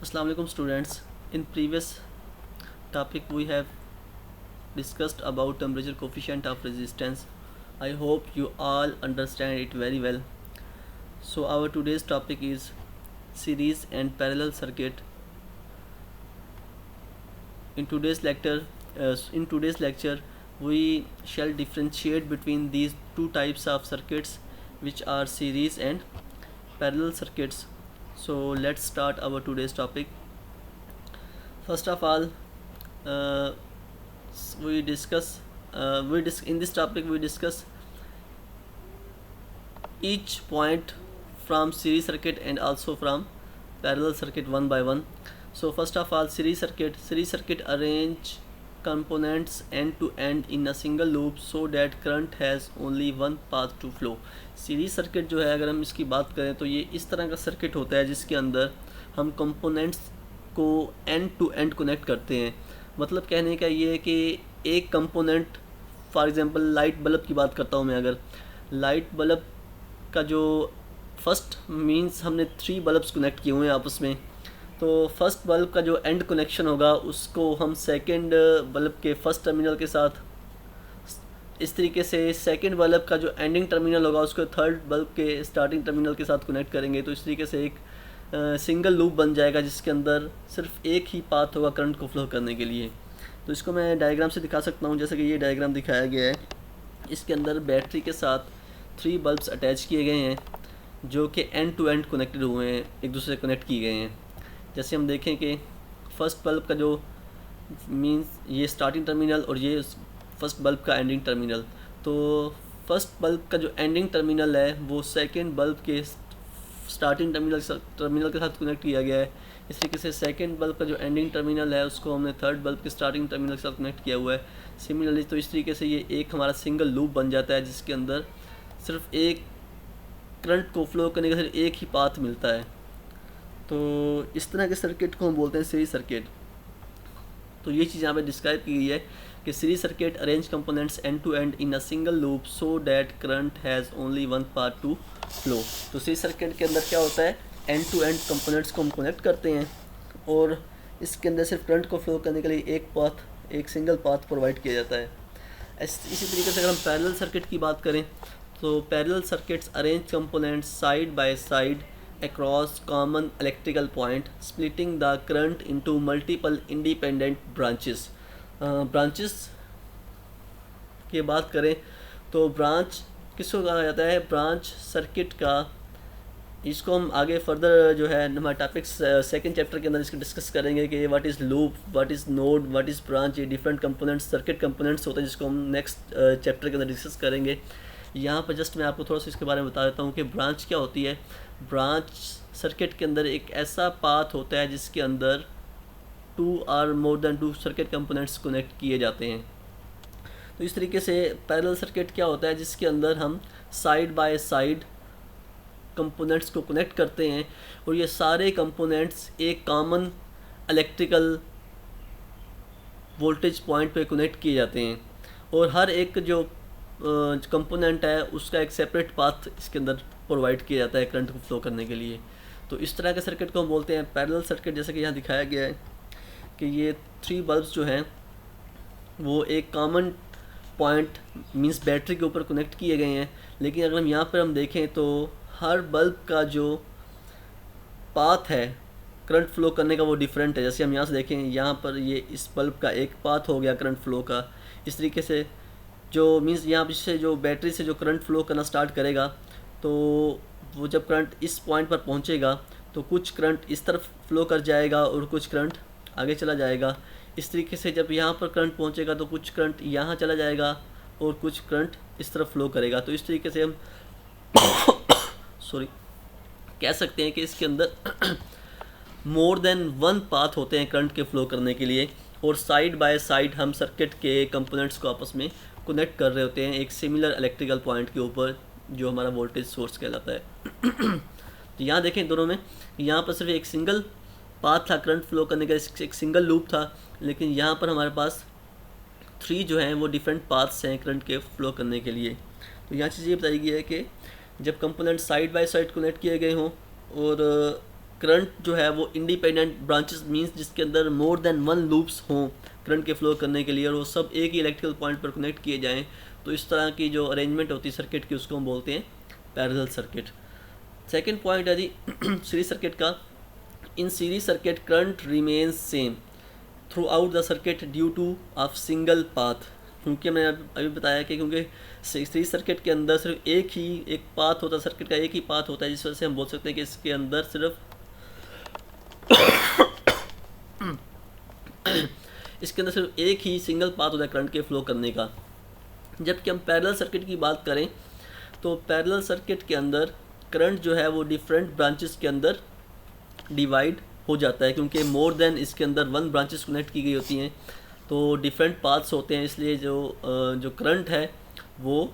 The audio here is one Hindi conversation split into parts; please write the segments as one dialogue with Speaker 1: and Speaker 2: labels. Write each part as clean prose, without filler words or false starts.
Speaker 1: Assalamu alaikum students. In previous topic we have discussed about temperature coefficient of resistance. I hope you all understand it very well. So our today's topic is series and parallel circuit. In today's lecture we shall differentiate between these two types of circuits, which are series and parallel circuits. So let's start our today's topic. First of all, uh, we discuss in this topic we discuss each point from series circuit and also from parallel circuit one by one. So first of all, series circuit arrange components end to end in a single loop so that current has only one path to flow. Series circuit जो है, अगर हम इसकी बात करें तो ये इस तरह का सर्किट होता है जिसके अंदर हम कंपोनेंट्स को एंड टू एंड कनेक्ट करते हैं. मतलब कहने का ये है कि एक component, for example light bulb की बात करता हूँ मैं. अगर लाइट बल्ब का जो फर्स्ट मींस हमने 3 बल्ब्स कनेक्ट किए हुए हैं आपस में, तो फर्स्ट बल्ब का जो एंड कनेक्शन होगा उसको हम सेकंड बल्ब के फर्स्ट टर्मिनल के साथ, इस तरीके से सेकंड बल्ब का जो एंडिंग टर्मिनल होगा उसको थर्ड बल्ब के स्टार्टिंग टर्मिनल के साथ कनेक्ट करेंगे. तो इस तरीके से एक सिंगल लूप बन जाएगा जिसके अंदर सिर्फ एक ही पाथ होगा करंट को फ्लो करने के लिए. तो इसको मैं डायग्राम से दिखा सकता हूँ, जैसे कि ये डायग्राम दिखाया गया है. इसके अंदर बैटरी के साथ 3 बल्ब्स अटैच किए गए हैं जो कि एंड टू एंड कनेक्टेड हुए हैं, एक दूसरे से कनेक्ट किए गए हैं. जैसे हम देखें कि फर्स्ट बल्ब का जो मींस ये स्टार्टिंग टर्मिनल और ये फर्स्ट बल्ब का एंडिंग टर्मिनल. तो फर्स्ट बल्ब का जो एंडिंग टर्मिनल है वो सेकंड बल्ब के स्टार्टिंग टर्मिनल के साथ कनेक्ट किया गया है. इस तरीके से सेकंड बल्ब का जो एंडिंग टर्मिनल है उसको हमने थर्ड बल्ब के स्टार्टिंग टर्मिनल के साथ कनेक्ट किया हुआ है. सिमिलरली तो इस तरीके से ये एक हमारा सिंगल लूप बन जाता है जिसके अंदर सिर्फ एक करंट को फ्लो करने का सिर्फ एक ही पाथ मिलता है. तो इस तरह के सर्किट को हम बोलते हैं सीरीज सर्किट. तो ये चीज़ यहाँ पे डिस्क्राइब की गई है कि series circuit arrange components end to end in a single loop so that current has only one path to flow. तो सीरीज सर्किट के अंदर क्या होता है, एंड टू एंड कंपोनेंट्स को हम कनेक्ट करते हैं और इसके अंदर सिर्फ करंट को फ्लो करने के लिए एक पाथ, एक सिंगल पाथ प्रोवाइड किया जाता है. इसी तरीके से अगर हम पैरेलल सर्किट की बात करें तो parallel circuits arrange components side by side across common electrical point splitting the current into multiple independent branches. Branches की बात करें तो ब्रांच किसको कहा जाता है, ब्रांच सर्किट का. इसको हम आगे फर्दर जो है हमारे टॉपिक्स सेकंड चैप्टर के अंदर इसको डिस्कस करेंगे कि what is loop, what is node, what is branch. ये डिफरेंट कंपोनेंट्स, सर्किट कंपोनेंट्स होते हैं जिसको हम नेक्स्ट चैप्टर के अंदर डिस्कस करेंगे. यहाँ पर जस्ट मैं आपको थोड़ा सा इसके बारे में बता देता हूँ कि ब्रांच क्या होती है. ब्रांच सर्किट के अंदर एक ऐसा पाथ होता है जिसके अंदर 2 और more than 2 circuit components connect किए जाते हैं. तो इस तरीके से पैरेलल सर्किट क्या होता है जिसके अंदर हम साइड बाय साइड कंपोनेंट्स को कनेक्ट करते हैं और ये सारे कंपोनेंट्स एक कॉमन इलेक्ट्रिकल वोल्टेज पॉइंट पे कनेक्ट किए जाते हैं और हर एक जो कंपोनेंट है उसका एक सेपरेट पाथ इसके अंदर प्रोवाइड किया जाता है करंट को फ्लो करने के लिए. तो इस तरह के सर्किट को हम बोलते हैं पैरेलल सर्किट. जैसे कि यहाँ दिखाया गया है कि ये 3 बल्ब्स जो हैं वो एक कॉमन पॉइंट मींस बैटरी के ऊपर कनेक्ट किए गए हैं. लेकिन अगर हम यहाँ पर हम देखें तो हर बल्ब का जो पाथ है करंट फ्लो करने का वो डिफरेंट है. जैसे हम यहाँ से देखें, यहाँ पर ये इस बल्ब का एक पाथ हो गया करंट फ्लो का. इस तरीके से जो मींस यहाँ से जो बैटरी से जो करंट फ्लो करना स्टार्ट करेगा तो वो जब करंट इस पॉइंट पर पहुँचेगा तो कुछ करंट इस तरफ फ्लो कर जाएगा और कुछ करंट आगे चला जाएगा. इस तरीके से जब यहाँ पर करंट पहुँचेगा तो कुछ करंट यहाँ चला जाएगा और कुछ करंट इस तरफ फ्लो करेगा. तो इस तरीके से हम सॉरी कह सकते हैं कि इसके अंदर मोर देन 1 पाथ होते हैं करंट के फ्लो करने के लिए और साइड बाय साइड हम सर्किट के कंपोनेंट्स को आपस में कनेक्ट कर रहे होते हैं एक सिमिलर इलेक्ट्रिकल पॉइंट के ऊपर जो हमारा वोल्टेज सोर्स कहलाता है. तो यहाँ देखें दोनों में, यहाँ पर सिर्फ एक सिंगल पाथ था करंट फ्लो करने का, एक सिंगल लूप था. लेकिन यहाँ पर हमारे पास 3 जो हैं वो डिफरेंट पाथ्स हैं करंट के फ्लो करने के लिए. तो यहाँ चीज़ ये बताई गई है कि जब component side by side connect किए गए हों और करंट जो है वो इंडिपेंडेंट ब्रांचेस मींस जिसके अंदर मोर देन वन लूप्स हों करंट के फ्लो करने के लिए और वो सब एक ही इलेक्ट्रिकल पॉइंट पर कनेक्ट किए जाएं, तो इस तरह की जो अरेंजमेंट होती है सर्किट की उसको हम बोलते हैं पैरेलल सर्किट। सेकेंड पॉइंट है जी सीरीज सर्किट का। In series circuit current remains same through out the circuit due two of single path. क्योंकि मैंने अभी बताया कि क्योंकि सीरीज सर्किट के अंदर सिर्फ एक पाथ होता है, सर्किट का एक ही पाथ होता है, जिस वजह से हम बोल सकते हैं कि इसके अंदर सिर्फ एक ही सिंगल पाथ होता है करंट के फ्लो करने का। जबकि हम पैरेलल सर्किट की बात करें तो पैरेलल सर्किट के अंदर करंट जो है वो डिफरेंट ब्रांचेस के अंदर डिवाइड हो जाता है, क्योंकि मोर देन इसके अंदर वन ब्रांचेस कनेक्ट की गई होती हैं, तो डिफरेंट पाथ्स होते हैं, इसलिए जो करंट है वो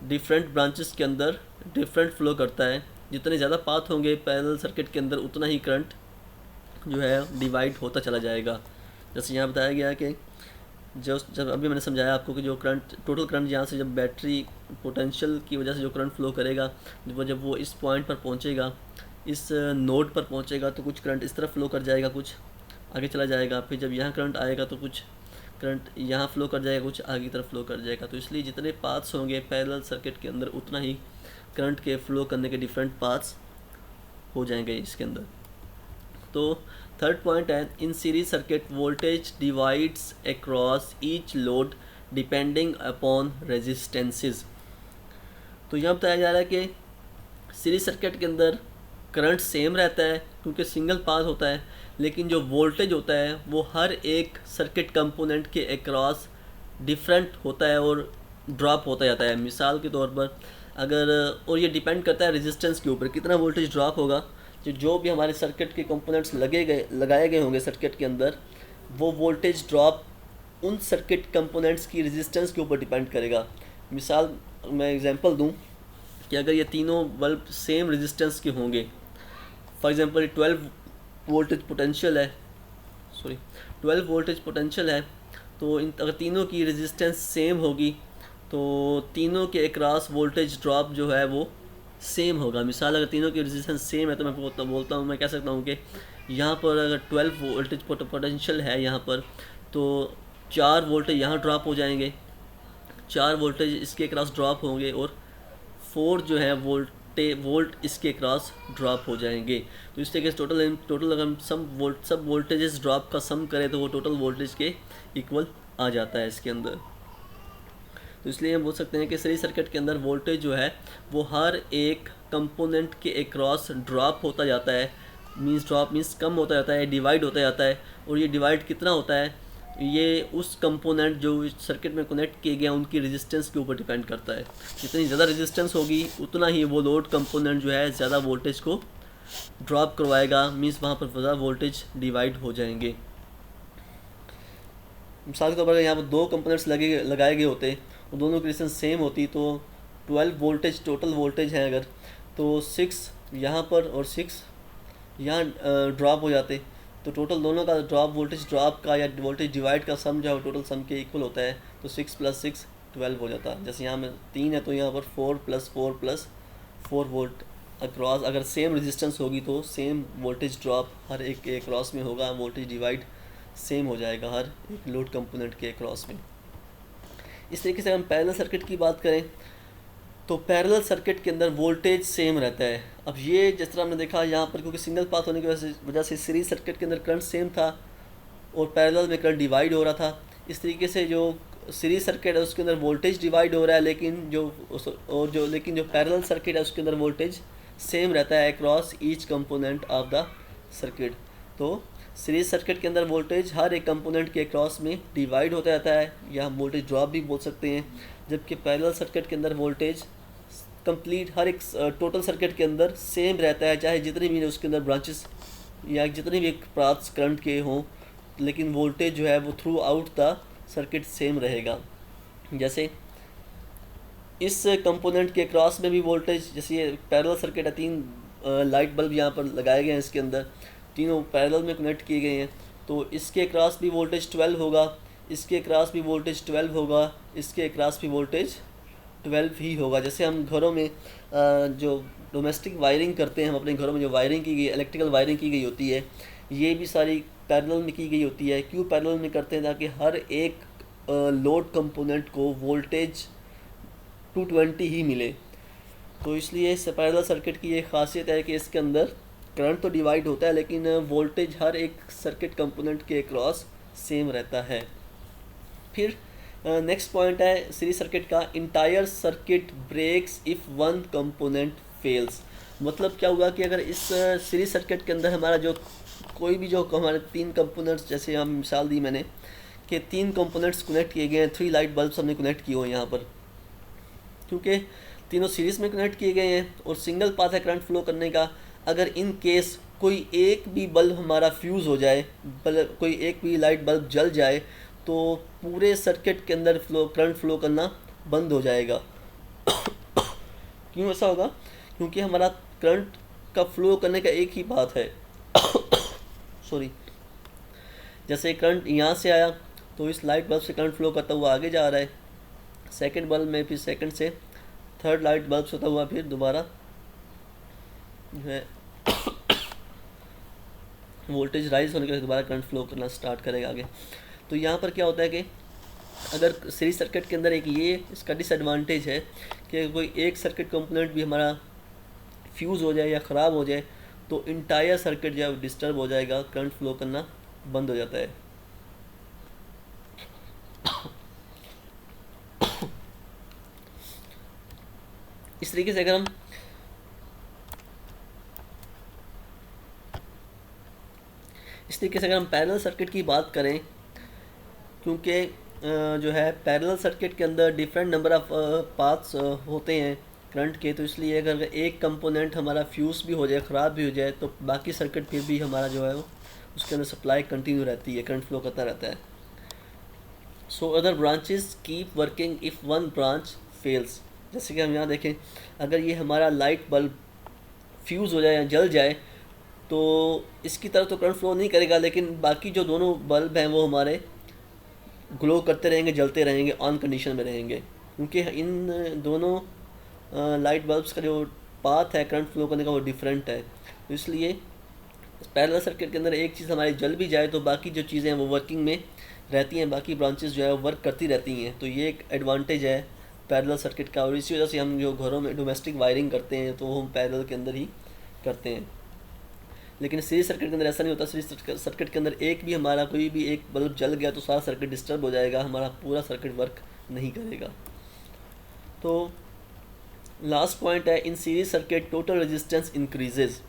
Speaker 1: डिफरेंट ब्रांचेस के अंदर डिफरेंट फ्लो करता है। जितने ज़्यादा पाथ होंगे पैरेलल सर्किट के अंदर उतना ही करंट जो है डिवाइड होता चला जाएगा। जैसे यहाँ बताया गया कि जब अभी मैंने समझाया आपको कि जो करंट टोटल करंट यहाँ से जब बैटरी पोटेंशियल की वजह से जो करंट फ्लो करेगा जब वो इस पॉइंट पर पहुँचेगा, इस नोड पर पहुँचेगा, तो कुछ करंट इस तरफ फ्लो कर जाएगा, कुछ आगे चला जाएगा। फिर जब यहाँ करंट आएगा तो कुछ करंट यहाँ फ्लो कर जाएगा, कुछ आगे की तरफ फ्लो कर जाएगा। तो इसलिए जितने पाथ्स होंगे पैरेलल सर्किट के अंदर उतना ही करंट के फ्लो करने के डिफरेंट पाथ्स हो जाएंगे इसके अंदर। तो थर्ड पॉइंट है in series circuit voltage divides across each load depending upon resistances. तो यहाँ बताया जा रहा है कि सीरीज सर्किट के अंदर करंट सेम रहता है क्योंकि सिंगल पाथ होता है, लेकिन जो वोल्टेज होता है वो हर एक सर्किट कंपोनेंट के अक्रॉस डिफरेंट होता है और ड्रॉप होता जाता है। मिसाल के तौर पर और ये डिपेंड करता है रेजिस्टेंस के ऊपर, कितना वोल्टेज ड्रॉप होगा। जो भी हमारे सर्किट के कंपोनेंट्स लगाए गए होंगे सर्किट के अंदर, वो वोल्टेज ड्रॉप उन सर्किट कंपोनेंट्स की रेजिस्टेंस के ऊपर डिपेंड करेगा। मिसाल मैं एग्जांपल दूं कि अगर ये तीनों बल्ब सेम रेजिस्टेंस के होंगे, फॉर एग्जांपल 12 वोल्टेज पोटेंशियल है, तो अगर तीनों की रेजिस्टेंस सेम होगी तो तीनों के अक्रॉस वोल्टेज ड्रॉप जो है वो सेम होगा। मिसाल अगर तीनों की रेजिस्टेंस सेम है तो मैं बोलता हूँ मैं कह सकता हूँ कि यहाँ पर अगर 12 वोल्टेज पोटेंशियल है यहाँ पर, तो 4 वोल्टेज यहाँ ड्रॉप हो जाएंगे, 4 वोल्टेज इसके क्रॉस ड्रॉप होंगे और 4 जो है वोल्ट इसके क्रॉस ड्रॉप हो जाएंगे। तो इस तरीके से टोटल अगर हम सब वोल्टेजेस ड्रॉप का सम करें तो वो टोटल वोल्टेज के इक्वल आ जाता है इसके अंदर। तो इसलिए हम बोल सकते हैं कि सीरीज सर्किट के अंदर वोल्टेज जो है वो हर एक कंपोनेंट के अक्रॉस ड्रॉप होता जाता है, मीन्स कम होता जाता है, डिवाइड होता जाता है। और ये डिवाइड कितना होता है, ये उस कंपोनेंट जो सर्किट में कनेक्ट किए गए उनकी रेजिस्टेंस के ऊपर डिपेंड करता है। जितनी ज़्यादा रेजिस्टेंस होगी उतना ही वो लोड कंपोनेंट जो है ज़्यादा वोल्टेज को ड्रॉप करवाएगा, मीन्स वहाँ पर ज़्यादा वोल्टेज डिवाइड हो जाएंगे। मिसाल के तौर पर यहाँ पर 2 कंपोनेंट्स लगाए गए होते, वो दोनों की रेजिस्टेंस सेम होती, तो 12 वोल्टेज टोटल वोल्टेज है अगर, तो 6 यहाँ पर और 6 यहाँ ड्रॉप हो जाते, तो टोटल दोनों का वोल्टेज ड्रॉप का या वोल्टेज डिवाइड का सम जो है टोटल सम के इक्वल होता है। तो 6 + 6 12 हो जाता है। जैसे यहाँ में 3 है तो यहाँ पर 4 + 4 + 4 वोल्ट अक्रॉस, अगर सेम रेजिस्टेंस होगी तो सेम वोल्टेज ड्रॉप हर एक के अक्रॉस में होगा, वोल्टेज डिवाइड सेम हो जाएगा हर एक लोड कंपोनेंट के अक्रॉस में। इस तरीके से हम पैरेलल सर्किट की बात करें तो पैरेलल सर्किट के अंदर वोल्टेज सेम रहता है। अब ये जिस तरह हमने देखा यहाँ पर, क्योंकि सिंगल पाथ होने की वजह से सीरीज सर्किट के अंदर करंट सेम था और पैरेलल में करंट डिवाइड हो रहा था। इस तरीके से जो सीरीज सर्किट है उसके अंदर वोल्टेज डिवाइड हो रहा है, लेकिन जो पैरेलल सर्किट है उसके अंदर वोल्टेज सेम रहता है across each component of the circuit. तो सीरीज सर्किट के अंदर वोल्टेज हर एक कंपोनेंट के अक्रॉस में डिवाइड होता रहता है, या हम वोल्टेज ड्रॉप भी बोल सकते हैं। जबकि पैरेलल सर्किट के अंदर वोल्टेज कंप्लीट हर एक टोटल सर्किट के अंदर सेम रहता है, चाहे जितनी भी उसके अंदर ब्रांचेस या जितने भी पाथ्स करंट के हों, लेकिन वोल्टेज जो है वो through out the circuit same रहेगा। जैसे इस कंपोनेंट के क्रॉस में भी वोल्टेज, जैसे ये पैरेलल सर्किट है, 3 लाइट बल्ब यहाँ पर लगाए गए हैं, इसके अंदर तीनों पैरेलल में कनेक्ट किए गए हैं, तो इसके क्रॉस भी वोल्टेज 12 होगा, इसके क्रॉस भी वोल्टेज 12 होगा, इसके क्रॉस भी वोल्टेज 12 ही होगा। जैसे हम घरों में जो डोमेस्टिक वायरिंग करते हैं हम अपने घरों में, जो वायरिंग की गई इलेक्ट्रिकल वायरिंग की गई होती है, ये भी सारी पैरेलल में की गई होती है। क्यों पैरेलल में करते हैं? ताकि हर एक लोड कंपोनेंट को वोल्टेज 220 ही मिले। तो इसलिए इस पैरेलल सर्किट की ये खासियत है कि इसके अंदर करंट तो डिवाइड होता है लेकिन वोल्टेज हर एक सर्किट कंपोनेंट के अक्रॉस सेम रहता है। फिर नेक्स्ट पॉइंट है सीरीज सर्किट का, entire circuit breaks if one component fails. मतलब क्या हुआ कि अगर इस सीरीज सर्किट के अंदर हमारा जो कोई भी जो हमारे 3 कंपोनेंट्स, जैसे हम मिसाल दी मैंने कि 3 कंपोनेंट्स कनेक्ट किए गए हैं, 3 लाइट बल्ब्स हमने कनेक्ट किए हुए हैं यहाँ पर, क्योंकि तीनों सीरीज़ में कनेक्ट किए गए हैं और सिंगल पाथ है करंट फ्लो करने का। अगर इन केस कोई एक भी बल्ब हमारा फ्यूज़ हो जाए, कोई एक भी लाइट बल्ब जल जाए, तो पूरे सर्किट के अंदर करंट फ्लो करना बंद हो जाएगा। क्यों ऐसा होगा? क्योंकि हमारा करंट का फ्लो करने का एक ही पाथ है। सॉरी, जैसे करंट यहाँ से आया तो इस लाइट बल्ब से करंट फ्लो करता हुआ आगे जा रहा है, सेकंड बल्ब में फिर सेकंड से थर्ड लाइट बल्ब से होता हुआ फिर दोबारा जो है वोल्टेज राइज होने के बाद दोबारा करंट फ्लो करना स्टार्ट करेगा आगे। तो यहाँ पर क्या होता है कि अगर सीरीज सर्किट के अंदर एक ये इसका डिसएडवांटेज है कि कोई एक सर्किट कंपोनेंट भी हमारा फ्यूज़ हो जाए या ख़राब हो जाए तो इंटायर सर्किट जो है डिस्टर्ब हो जाएगा, करंट फ्लो करना बंद हो जाता है। इस तरीके से अगर हम पैरेलल सर्किट की बात करें, क्योंकि जो है पैरेलल सर्किट के अंदर डिफरेंट नंबर ऑफ पाथ्स होते हैं करंट के, तो इसलिए अगर एक कंपोनेंट हमारा फ्यूज़ भी हो जाए, ख़राब भी हो जाए, तो बाकी सर्किट फिर भी हमारा जो है वो उसके अंदर सप्लाई कंटिन्यू रहती है, करंट फ्लो करता रहता है। So other branches keep working if one branch fails. जैसे कि हम यहाँ देखें, अगर ये हमारा लाइट बल्ब फ्यूज़ हो जाए या जल जाए तो इसकी तरफ तो करंट फ्लो नहीं करेगा, लेकिन बाकी जो दोनों बल्ब हैं वो हमारे ग्लो करते रहेंगे, जलते रहेंगे, ऑन कंडीशन में रहेंगे, क्योंकि इन दोनों लाइट बल्ब्स का जो पाथ है करंट फ्लो करने का वो डिफरेंट है। तो इसलिए पैरेलल सर्किट के अंदर एक चीज़ हमारी जल भी जाए तो बाकी जो चीज़ें हैं वो वर्किंग में रहती हैं, बाकी ब्रांचेस जो है वो वर्क करती रहती हैं। तो ये एक एडवांटेज है पैरेलल सर्किट का, और इसी वजह से हम जो घरों में डोमेस्टिक वायरिंग करते हैं तो हम पैरेलल के अंदर ही करते हैं। लेकिन सीरीज सर्किट के अंदर ऐसा नहीं होता। सीरीज सर्किट के अंदर एक भी हमारा कोई भी एक बल्ब जल गया तो सारा सर्किट डिस्टर्ब हो जाएगा, हमारा पूरा सर्किट वर्क नहीं करेगा। तो लास्ट पॉइंट है, in series circuit total resistance increases,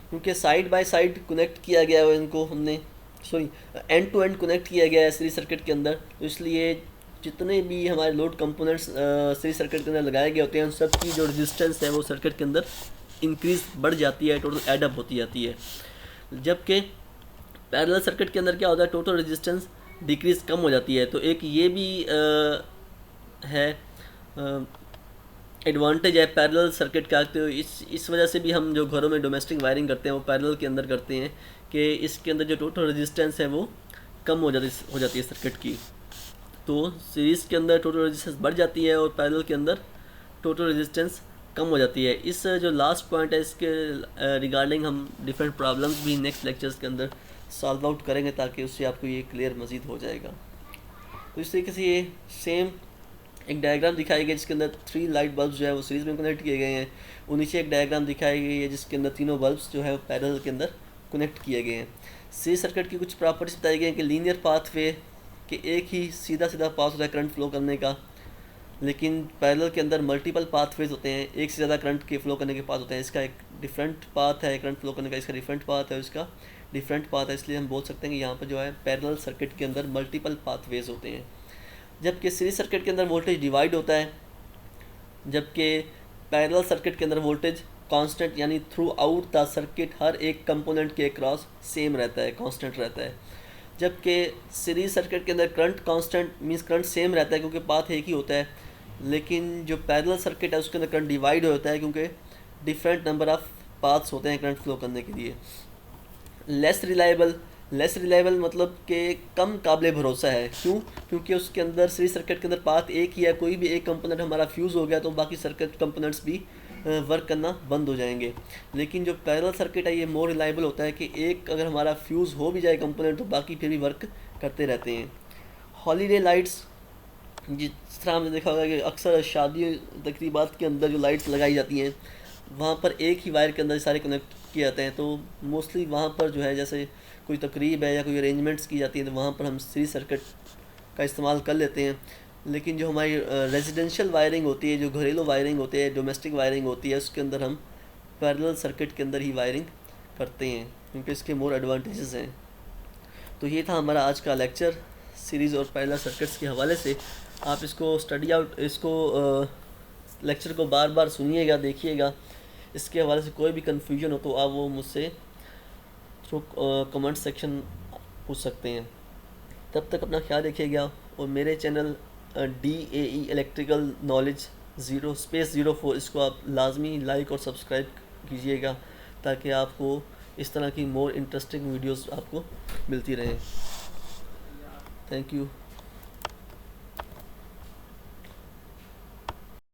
Speaker 1: क्योंकि साइड बाय साइड कनेक्ट किया गया है, इनको हमने एंड टू एंड कनेक्ट किया गया है सीरीज सर्किट के अंदर, तो इसलिए जितने भी हमारे लोड कंपोनेंट्स सीरीज सर्किट के अंदर लगाए गए होते हैं उन सब की जो रेजिस्टेंस है वो सर्किट के अंदर इंक्रीज बढ़ जाती है, टोटल एडअप होती जाती है। जबकि पैरेलल सर्किट के अंदर क्या होता है, टोटल रेजिस्टेंस डिक्रीज कम हो जाती है। तो एक ये भी है एडवांटेज है पैरेलल सर्किट का। तो इस वजह से भी हम जो घरों में डोमेस्टिक वायरिंग करते हैं वो पैरेलल के अंदर करते हैं कि इसके अंदर जो टोटल रेजिस्टेंस है वो कम हो जाती है सर्किट की। तो सीरीज़ के अंदर टोटल रेजिस्टेंस बढ़ जाती है और पैरेलल के अंदर टोटल रेजिस्टेंस कम हो जाती है। इस जो लास्ट पॉइंट है इसके रिगार्डिंग हम डिफरेंट प्रॉब्लम्स भी नेक्स्ट लेक्चर्स के अंदर सॉल्व आउट करेंगे ताकि उससे आपको ये क्लियर मज़ीद हो जाएगा। तो इस तरीके से ये सेम एक डायग्राम दिखाई गई जिसके अंदर 3 लाइट बल्ब्स जो है वो सीरीज़ में कनेक्ट किए गए हैं, और नीचे एक डायग्राम दिखाई गई है जिसके अंदर तीनों बल्ब्स जो है वो पैरेलल के अंदर कनेक्ट किए गए हैं। सीरीज सर्किट की कुछ प्रॉपर्टीज बताई गई हैं कि लीनियर पाथवे कि एक ही सीधा पाथ होता है करंट फ्लो करने का, लेकिन पैरेलल के अंदर मल्टीपल पाथवेज होते हैं, एक से ज़्यादा करंट के फ्लो करने के पाथ होते हैं। इसका एक डिफरेंट पाथ है करंट फ्लो करने का, इसका डिफरेंट पाथ है, इसका डिफरेंट पाथ है, इसलिए हम बोल सकते हैं कि यहाँ पर जो है पैरेलल सर्किट के अंदर मल्टीपल पाथवेज होते हैं। जबकि सीरीज सर्किट के अंदर वोल्टेज डिवाइड होता है, जबकि पैरेलल सर्किट के अंदर वोल्टेज कांस्टेंट यानी थ्रू आउट द सर्किट हर एक कंपोनेंट के क्रॉस सेम रहता है, कांस्टेंट रहता है। जबकि सीरीज सर्किट के अंदर current constant means current same रहता है क्योंकि पाथ एक ही होता है, लेकिन जो पैरेलल सर्किट है उसके अंदर करंट डिवाइड होता है क्योंकि डिफरेंट नंबर ऑफ पाथ्स होते हैं करंट फ्लो करने के लिए। लेस रिलायबल मतलब कि कम काबिल भरोसा है। क्यों? क्योंकि उसके अंदर सीरीज सर्किट के अंदर पाथ एक ही है, कोई भी एक कंपोनेंट हमारा फ्यूज़ हो गया तो बाकी सर्किट कंपोनेंट्स भी वर्क करना बंद हो जाएंगे। लेकिन जो पैरेलल सर्किट है ये मोर रिलायबल होता है कि एक अगर हमारा फ्यूज़ हो भी जाए कंपोनेंट तो बाकी फिर भी वर्क करते रहते हैं। हॉलीडे लाइट्स, जिस तरह हमने देखा होगा कि अक्सर शादी तकरीबात के अंदर जो लाइट्स लगाई जाती हैं वहाँ पर एक ही वायर के अंदर सारे कनेक्ट किए जाते हैं, तो मोस्टली वहाँ पर जो है जैसे कोई तकरीब है या कोई अरेंजमेंट्स की जाती है तो वहाँ पर हम सीरीज सर्किट का इस्तेमाल कर लेते हैं। लेकिन जो हमारी रेजिडेंशियल वायरिंग होती है, जो घरेलू वायरिंग होती है, डोमेस्टिक वायरिंग होती है, उसके अंदर हम पैरेलल सर्किट के अंदर ही वायरिंग करते हैं क्योंकि इसके मोर एडवांटेजेस हैं। तो ये था हमारा आज का लेक्चर सीरीज़ और पैरेलल सर्किट्स के हवाले से। आप इसको स्टडी आउट, इसको लेक्चर को बार बार सुनिएगा, देखिएगा। इसके हवाले से कोई भी कन्फ्यूजन हो तो आप वो मुझसे थ्रू कमेंट सेक्शन पूछ सकते हैं। तब तक अपना ख्याल रखिएगा और मेरे चैनल DAE इलेक्ट्रिकल नॉलेज 0 इसको आप लाजमी लाइक और सब्सक्राइब कीजिएगा ताकि आपको इस तरह की मोर इंटरेस्टिंग वीडियोस आपको मिलती रहें। Thank you.